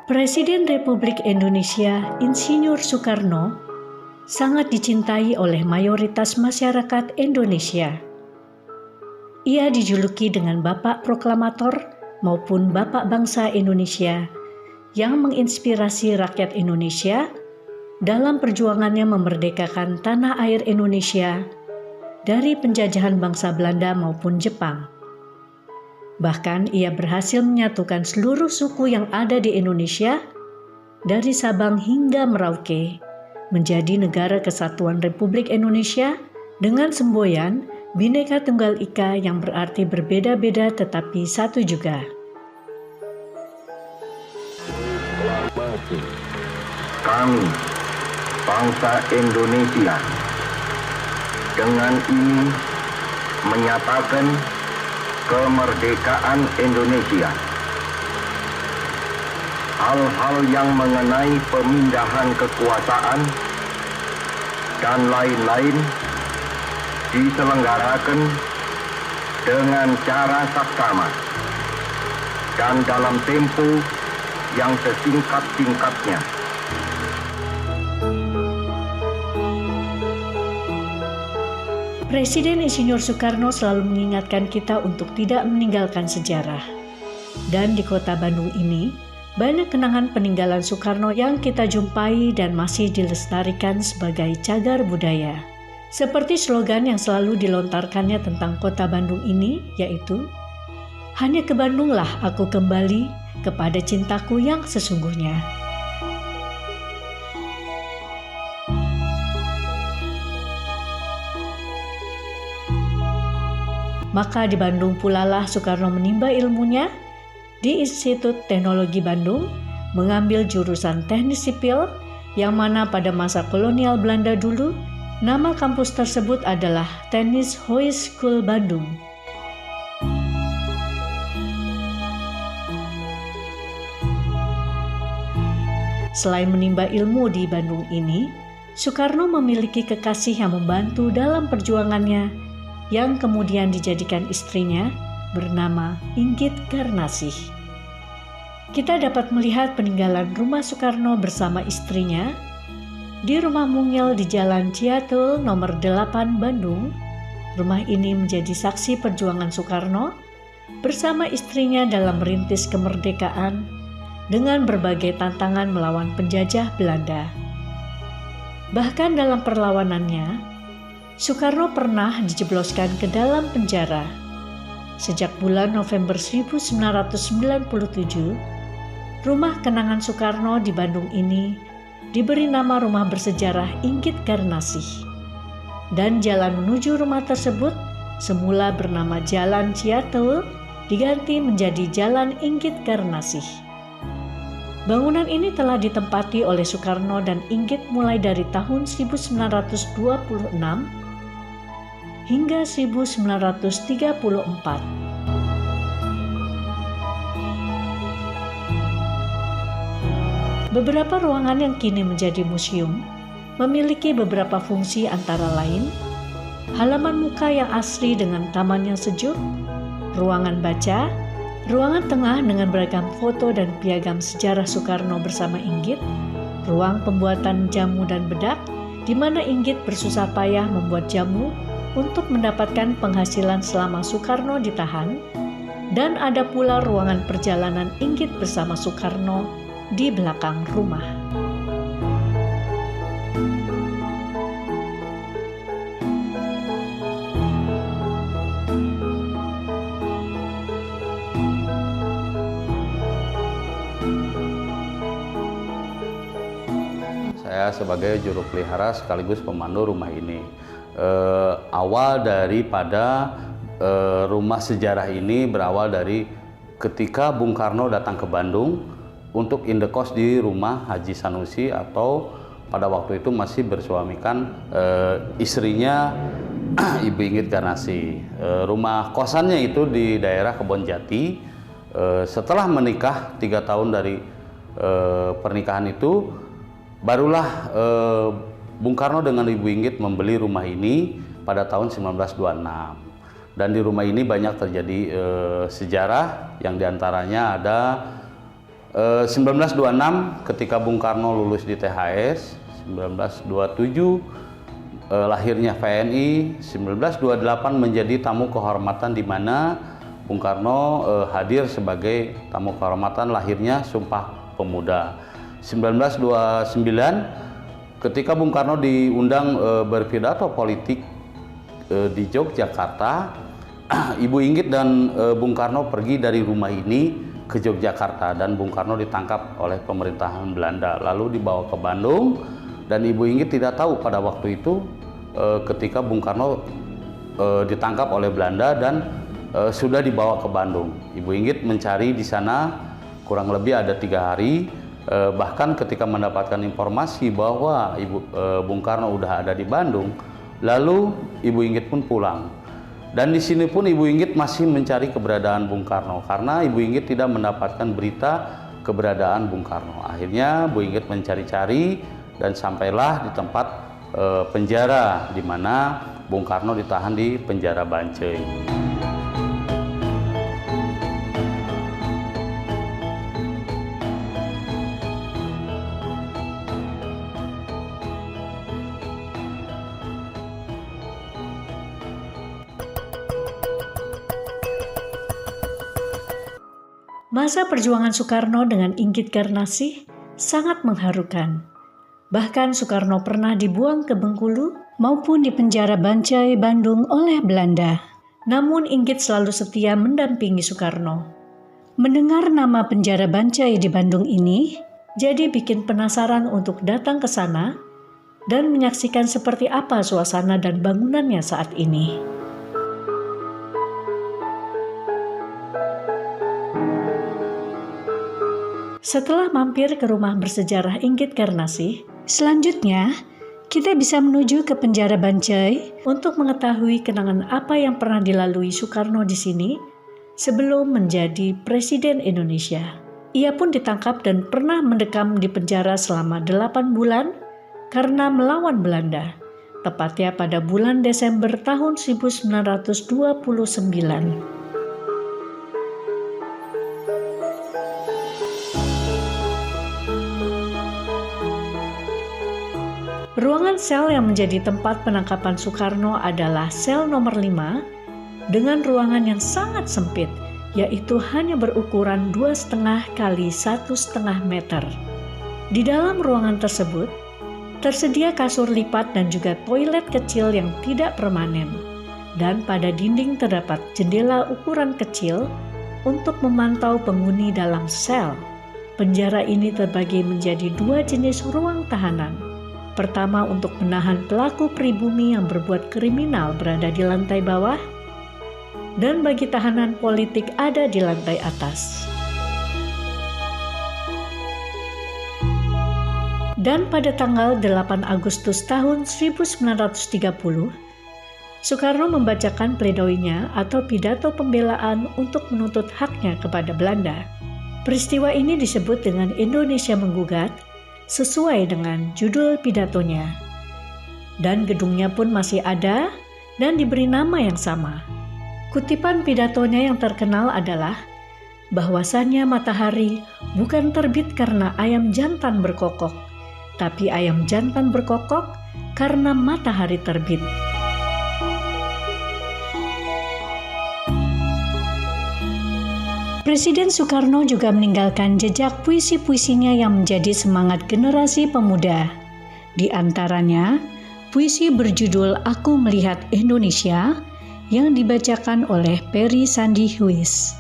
Presiden Republik Indonesia Insinyur Soekarno sangat dicintai oleh mayoritas masyarakat Indonesia. Ia dijuluki dengan Bapak Proklamator maupun Bapak Bangsa Indonesia yang menginspirasi rakyat Indonesia dalam perjuangannya memerdekakan tanah air Indonesia dari penjajahan bangsa Belanda maupun Jepang. Bahkan ia berhasil menyatukan seluruh suku yang ada di Indonesia dari Sabang hingga Merauke menjadi Negara Kesatuan Republik Indonesia dengan semboyan Bhinneka Tunggal Ika yang berarti berbeda-beda tetapi satu juga. Kami, bangsa Indonesia, dengan ini menyatakan kemerdekaan Indonesia. Hal-hal yang mengenai pemindahan kekuasaan dan lain-lain diselenggarakan dengan cara saksama dan dalam tempo yang sesingkat-singkatnya. Presiden Insinyur Soekarno selalu mengingatkan kita untuk tidak meninggalkan sejarah. Dan di kota Bandung ini, banyak kenangan peninggalan Soekarno yang kita jumpai dan masih dilestarikan sebagai cagar budaya. Seperti slogan yang selalu dilontarkannya tentang kota Bandung ini, yaitu, "Hanya ke Bandunglah aku kembali kepada cintaku yang sesungguhnya." Maka di Bandung pulalah Soekarno menimba ilmunya di Institut Teknologi Bandung, mengambil jurusan Teknik Sipil, yang mana pada masa kolonial Belanda dulu, nama kampus tersebut adalah Teknik Hogeschool Bandung. Selain menimba ilmu di Bandung ini, Soekarno memiliki kekasih yang membantu dalam perjuangannya, yang kemudian dijadikan istrinya bernama Inggit Garnasih. Kita dapat melihat peninggalan rumah Soekarno bersama istrinya di Rumah Mungil di Jalan Ciatul nomor 8 Bandung. Rumah ini menjadi saksi perjuangan Soekarno bersama istrinya dalam merintis kemerdekaan dengan berbagai tantangan melawan penjajah Belanda. Bahkan dalam perlawanannya, Soekarno pernah dijebloskan ke dalam penjara. Sejak bulan November 1997, rumah kenangan Soekarno di Bandung ini diberi nama rumah bersejarah Inggit Garnasih. Dan jalan menuju rumah tersebut semula bernama Jalan Ciatul diganti menjadi Jalan Inggit Garnasih. Bangunan ini telah ditempati oleh Soekarno dan Inggit mulai dari tahun 1926 hingga 1934. Beberapa ruangan yang kini menjadi museum memiliki beberapa fungsi antara lain halaman muka yang asri dengan taman yang sejuk, ruangan baca, ruangan tengah dengan beragam foto dan piagam sejarah Soekarno bersama Inggit, ruang pembuatan jamu dan bedak, di mana Inggit bersusah payah membuat jamu untuk mendapatkan penghasilan selama Soekarno ditahan, dan ada pula ruangan perjalanan Inggit bersama Soekarno di belakang rumah. Saya sebagai juru pelihara sekaligus pemandu rumah ini. Awal daripada rumah sejarah ini berawal dari ketika Bung Karno datang ke Bandung untuk indekos di rumah Haji Sanusi, atau pada waktu itu masih bersuamikan istrinya Ibu Inggit Garnasih. Rumah kosannya itu di daerah Kebonjati. Setelah menikah 3 tahun dari pernikahan itu, barulah Bung Karno dengan Ibu Inggit membeli rumah ini pada tahun 1926. Dan di rumah ini banyak terjadi sejarah, yang diantaranya ada 1926 ketika Bung Karno lulus di THS, 1927 lahirnya VNI, 1928 menjadi tamu kehormatan di mana Bung Karno hadir sebagai tamu kehormatan lahirnya Sumpah Pemuda. 1929 ketika Bung Karno diundang berpidato politik di Yogyakarta, Ibu Inggit dan Bung Karno pergi dari rumah ini ke Yogyakarta dan Bung Karno ditangkap oleh pemerintahan Belanda lalu dibawa ke Bandung, dan Ibu Inggit tidak tahu pada waktu itu ketika Bung Karno ditangkap oleh Belanda dan sudah dibawa ke Bandung. Ibu Inggit mencari di sana kurang lebih ada 3 hari, bahkan ketika mendapatkan informasi bahwa Bung Karno udah ada di Bandung, lalu Ibu Inggit pun pulang. Dan di sini pun Ibu Inggit masih mencari keberadaan Bung Karno karena Ibu Inggit tidak mendapatkan berita keberadaan Bung Karno. Akhirnya Ibu Inggit mencari-cari dan sampailah di tempat penjara di mana Bung Karno ditahan di penjara Bancai. Masa perjuangan Soekarno dengan Inggit Garnasih sangat mengharukan. Bahkan Soekarno pernah dibuang ke Bengkulu maupun di penjara Bancai, Bandung oleh Belanda. Namun Inggit selalu setia mendampingi Soekarno. Mendengar nama penjara Bancai di Bandung ini, jadi bikin penasaran untuk datang ke sana dan menyaksikan seperti apa suasana dan bangunannya saat ini. Setelah mampir ke rumah bersejarah Inggit Garnasih, selanjutnya kita bisa menuju ke penjara Bancai untuk mengetahui kenangan apa yang pernah dilalui Soekarno di sini sebelum menjadi Presiden Indonesia. Ia pun ditangkap dan pernah mendekam di penjara selama 8 bulan karena melawan Belanda, tepatnya pada bulan Desember tahun 1929. Ruangan sel yang menjadi tempat penangkapan Soekarno adalah sel nomor 5 dengan ruangan yang sangat sempit, yaitu hanya berukuran 2,5 kali 1,5 meter. Di dalam ruangan tersebut, tersedia kasur lipat dan juga toilet kecil yang tidak permanen. Dan pada dinding terdapat jendela ukuran kecil untuk memantau penghuni dalam sel. Penjara ini terbagi menjadi 2 jenis ruang tahanan. Pertama untuk menahan pelaku pribumi yang berbuat kriminal berada di lantai bawah, dan bagi tahanan politik ada di lantai atas. Dan pada tanggal 8 Agustus tahun 1930, Soekarno membacakan pledoinya atau pidato pembelaan untuk menuntut haknya kepada Belanda. Peristiwa ini disebut dengan Indonesia Menggugat, sesuai dengan judul pidatonya. Dan gedungnya pun masih ada dan diberi nama yang sama. Kutipan pidatonya yang terkenal adalah bahwasannya matahari bukan terbit karena ayam jantan berkokok, tapi ayam jantan berkokok karena matahari terbit. Presiden Soekarno juga meninggalkan jejak puisi-puisinya yang menjadi semangat generasi pemuda. Di antaranya, puisi berjudul Aku Melihat Indonesia yang dibacakan oleh Peri Sandi Huis.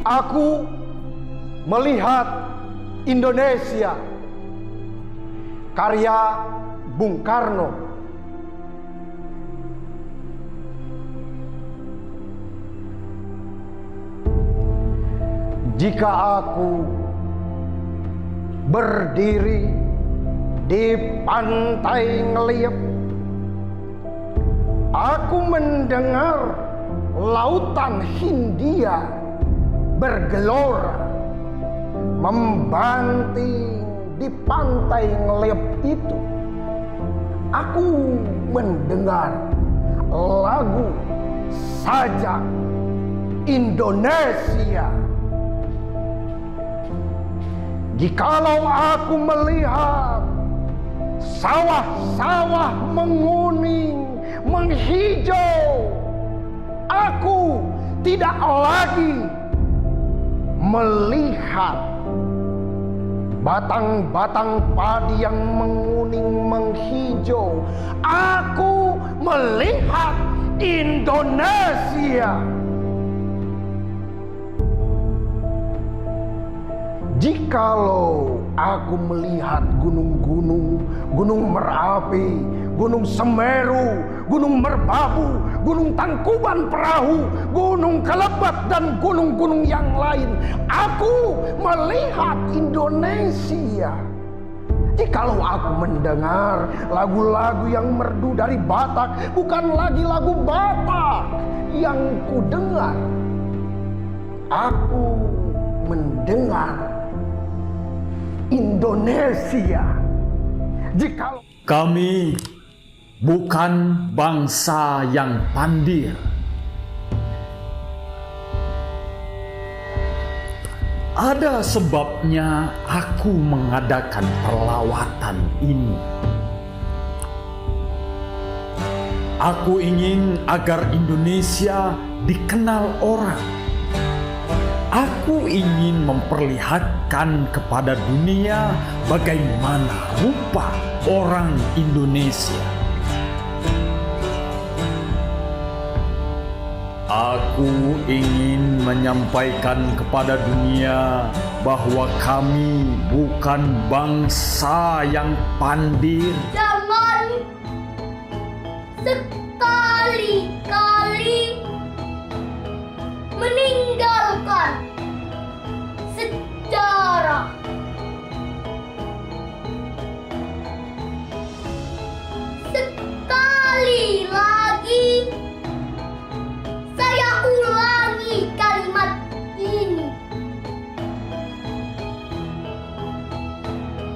Aku melihat Indonesia, karya Bung Karno. Jika aku berdiri di pantai Ngeliep, aku mendengar lautan Hindia bergelora membanting di pantai Ngeliep itu. Aku mendengar lagu sajak Indonesia. Jikalau aku melihat sawah-sawah menguning, menghijau, aku tidak lagi melihat batang-batang padi yang menguning, menghijau. Aku melihat Indonesia. Jikalau aku melihat gunung-gunung, Gunung Merapi, Gunung Semeru, Gunung Merbabu, Gunung Tangkuban Perahu, Gunung Kelebet, dan gunung-gunung yang lain, aku melihat Indonesia. Jikalau aku mendengar lagu-lagu yang merdu dari Batak, bukan lagi lagu Batak yang kudengar, aku mendengar Indonesia. Jikalau kami bukan bangsa yang pandir. Ada sebabnya aku mengadakan perlawatan ini. Aku ingin agar Indonesia dikenal orang. Aku ingin memperlihatkan kepada dunia bagaimana rupa orang Indonesia. Aku ingin menyampaikan kepada dunia bahwa kami bukan bangsa yang pandir. Jangan sekali-kali meninggalkan sejarah. Sekali lagi saya ulangi kalimat ini.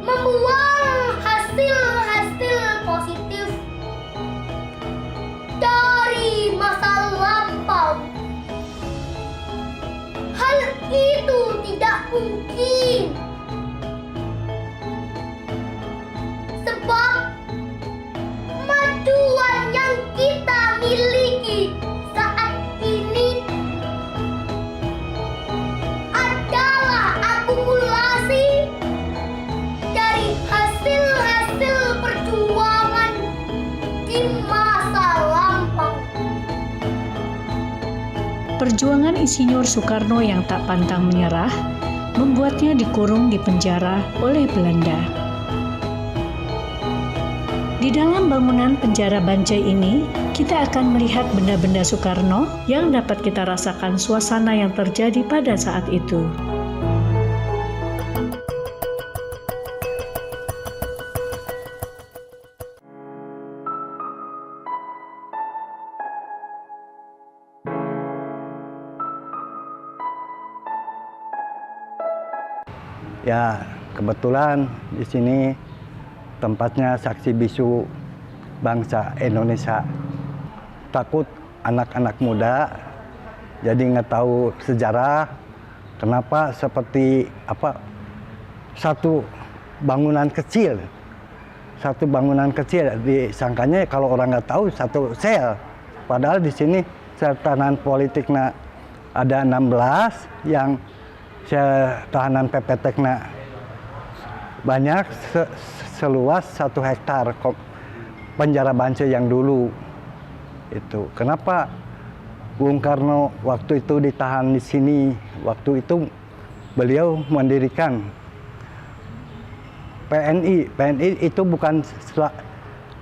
Membuang hasil-hasil positif dari masa lampau. Hal itu tidak mungkin. Sebab kemajuan yang kita miliki saat ini adalah akumulasi dari hasil-hasil perjuangan di masa lampau. Perjuangan Insinyur Soekarno yang tak pantang menyerah membuatnya dikurung di penjara oleh Belanda. Di dalam bangunan penjara Bancai ini, kita akan melihat benda-benda Soekarno yang dapat kita rasakan suasana yang terjadi pada saat itu. Ya, kebetulan di sini tempatnya saksi bisu bangsa Indonesia. Takut anak-anak muda jadi nggak tahu sejarah, kenapa seperti apa satu bangunan kecil disangkanya kalau orang nggak tahu satu sel, padahal di sini tahanan politiknya ada 16 yang tahanan PPT-nya banyak seluas 1 hektar penjara Bancai yang dulu itu. Kenapa Bung Karno waktu itu ditahan di sini? Waktu itu beliau mendirikan PNI. PNI itu bukan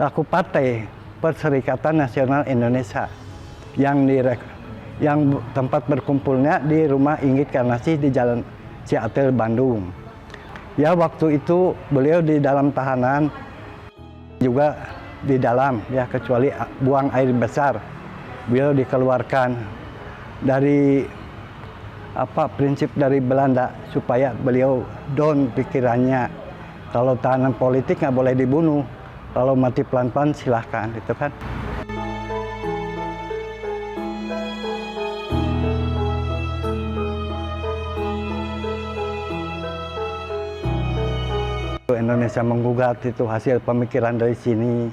laku partai, Perserikatan Nasional Indonesia, yang tempat berkumpulnya di rumah Inggit Karnasih di Jalan Ciatel, Bandung. Ya, waktu itu beliau di dalam tahanan juga di dalam, ya, kecuali buang air besar. Beliau dikeluarkan dari prinsip dari Belanda supaya beliau down pikirannya. Kalau tahanan politik nggak boleh dibunuh, kalau mati pelan-pelan silahkan, gitu kan. Indonesia menggugat itu hasil pemikiran dari sini.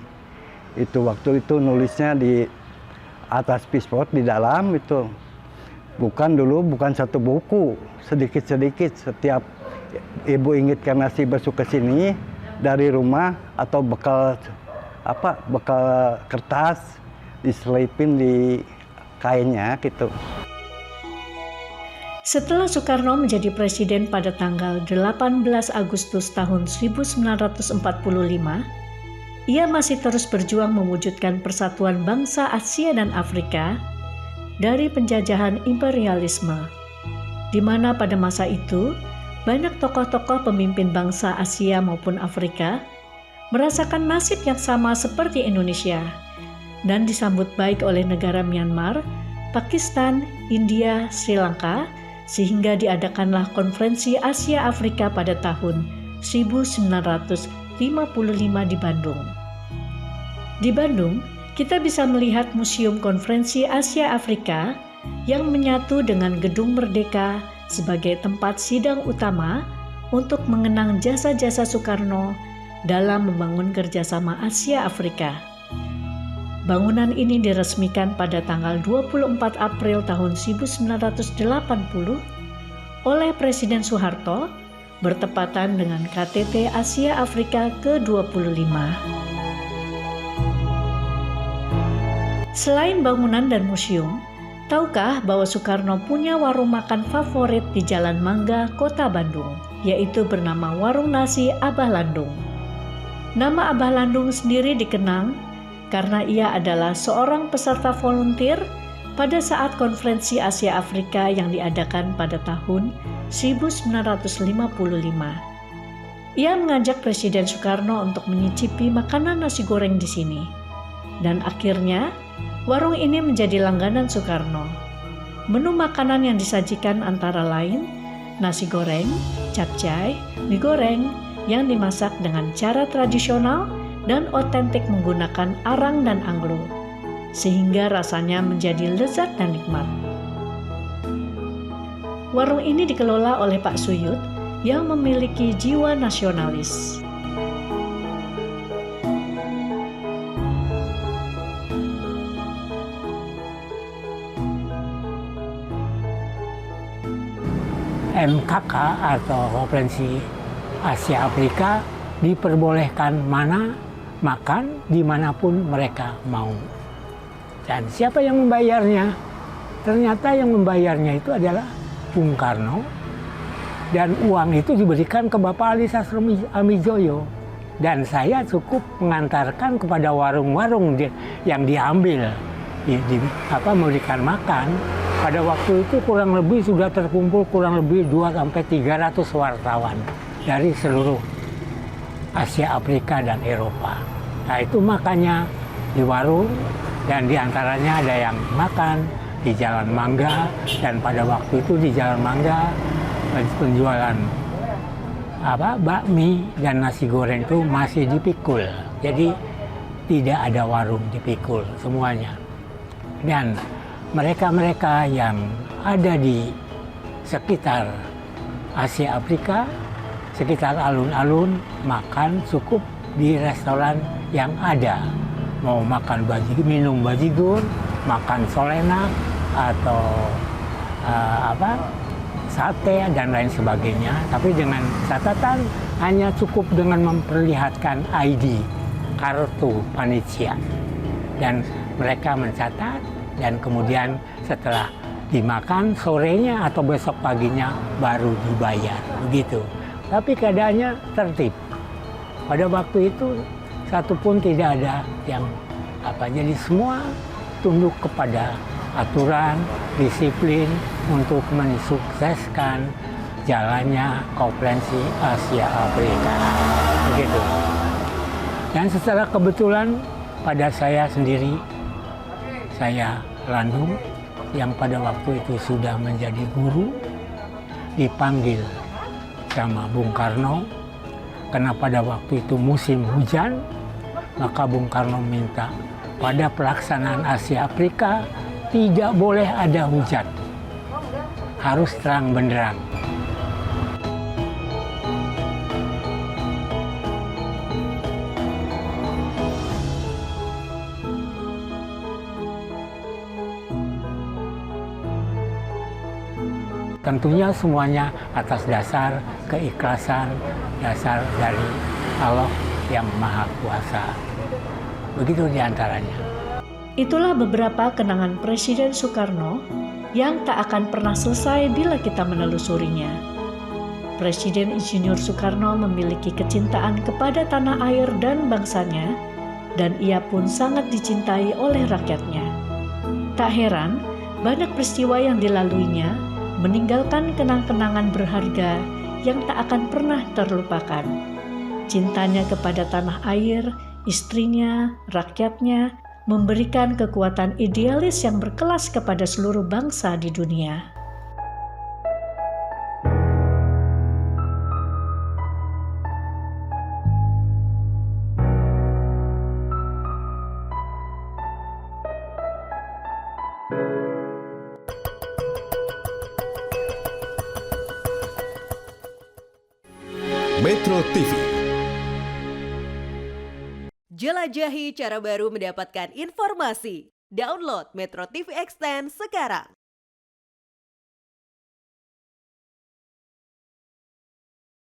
Itu waktu itu nulisnya di atas pisport di dalam itu. Bukan satu buku, sedikit-sedikit setiap ibu Inggit Karnasi besok ke sini dari rumah atau bekal kertas diselipin di kainnya gitu. Setelah Soekarno menjadi presiden pada tanggal 18 Agustus tahun 1945, ia masih terus berjuang mewujudkan persatuan bangsa Asia dan Afrika dari penjajahan imperialisme, di mana pada masa itu banyak tokoh-tokoh pemimpin bangsa Asia maupun Afrika merasakan nasib yang sama seperti Indonesia dan disambut baik oleh negara Myanmar, Pakistan, India, Sri Lanka, sehingga diadakanlah Konferensi Asia Afrika pada tahun 1955 di Bandung. Di Bandung, kita bisa melihat Museum Konferensi Asia Afrika yang menyatu dengan Gedung Merdeka sebagai tempat sidang utama untuk mengenang jasa-jasa Soekarno dalam membangun kerjasama Asia Afrika. Bangunan ini diresmikan pada tanggal 24 April tahun 1980 oleh Presiden Soeharto bertepatan dengan KTT Asia Afrika ke-25. Selain bangunan dan museum, tahukah bahwa Soekarno punya warung makan favorit di Jalan Mangga, Kota Bandung, yaitu bernama Warung Nasi Abah Landung. Nama Abah Landung sendiri dikenang karena ia adalah seorang peserta volunteer pada saat Konferensi Asia Afrika yang diadakan pada tahun 1955. Ia mengajak Presiden Soekarno untuk menyicipi makanan nasi goreng di sini. Dan akhirnya, warung ini menjadi langganan Soekarno. Menu makanan yang disajikan antara lain nasi goreng, capcay, mie goreng yang dimasak dengan cara tradisional dan otentik menggunakan arang dan anglo, sehingga rasanya menjadi lezat dan nikmat. Warung ini dikelola oleh Pak Suyut yang memiliki jiwa nasionalis. MKK atau Konferensi Asia Afrika diperbolehkan makan dimanapun mereka mau. Dan siapa yang membayarnya? Ternyata yang membayarnya itu adalah Bung Karno, dan uang itu diberikan ke Bapak Ali Sastroamijoyo. Dan saya cukup mengantarkan kepada warung-warung yang diambil, memberikan makan. Pada waktu itu kurang lebih sudah terkumpul kurang lebih 200-300 wartawan dari seluruh Asia, Afrika, dan Eropa. Nah itu makannya di warung, dan diantaranya ada yang makan di Jalan Mangga, dan pada waktu itu di Jalan Mangga penjualan bakmi dan nasi goreng itu masih dipikul. Jadi tidak ada warung dipikul semuanya. Dan mereka-mereka yang ada di sekitar Asia Afrika, sekitar alun-alun, makan cukup di restoran yang ada. Mau makan minum bajigur, makan solenak, atau sate dan lain sebagainya. Tapi dengan catatan hanya cukup dengan memperlihatkan ID, kartu panitia. Dan mereka mencatat, dan kemudian setelah dimakan sorenya atau besok paginya baru dibayar, begitu. Tapi keadaannya tertib. Pada waktu itu satupun tidak ada yang jadi semua tunduk kepada aturan, disiplin untuk mensukseskan jalannya Konferensi Asia Afrika, begitu. Dan secara kebetulan pada saya sendiri, saya Landung yang pada waktu itu sudah menjadi guru, dipanggil sama Bung Karno karena pada waktu itu musim hujan, maka Bung Karno minta pada pelaksanaan Asia Afrika tidak boleh ada hujan, harus terang benderang. Tentunya semuanya atas dasar keikhlasan, dasar dari Allah yang Maha Kuasa. Begitu diantaranya. Itulah beberapa kenangan Presiden Soekarno yang tak akan pernah selesai bila kita menelusurinya. Presiden Insinyur Soekarno memiliki kecintaan kepada tanah air dan bangsanya, dan ia pun sangat dicintai oleh rakyatnya. Tak heran, banyak peristiwa yang dilaluinya meninggalkan kenang-kenangan berharga yang tak akan pernah terlupakan. Cintanya kepada tanah air, istrinya, rakyatnya, memberikan kekuatan idealis yang berkelas kepada seluruh bangsa di dunia. Metro TV. Jelajahi cara baru mendapatkan informasi. Download Metro TV Extend sekarang.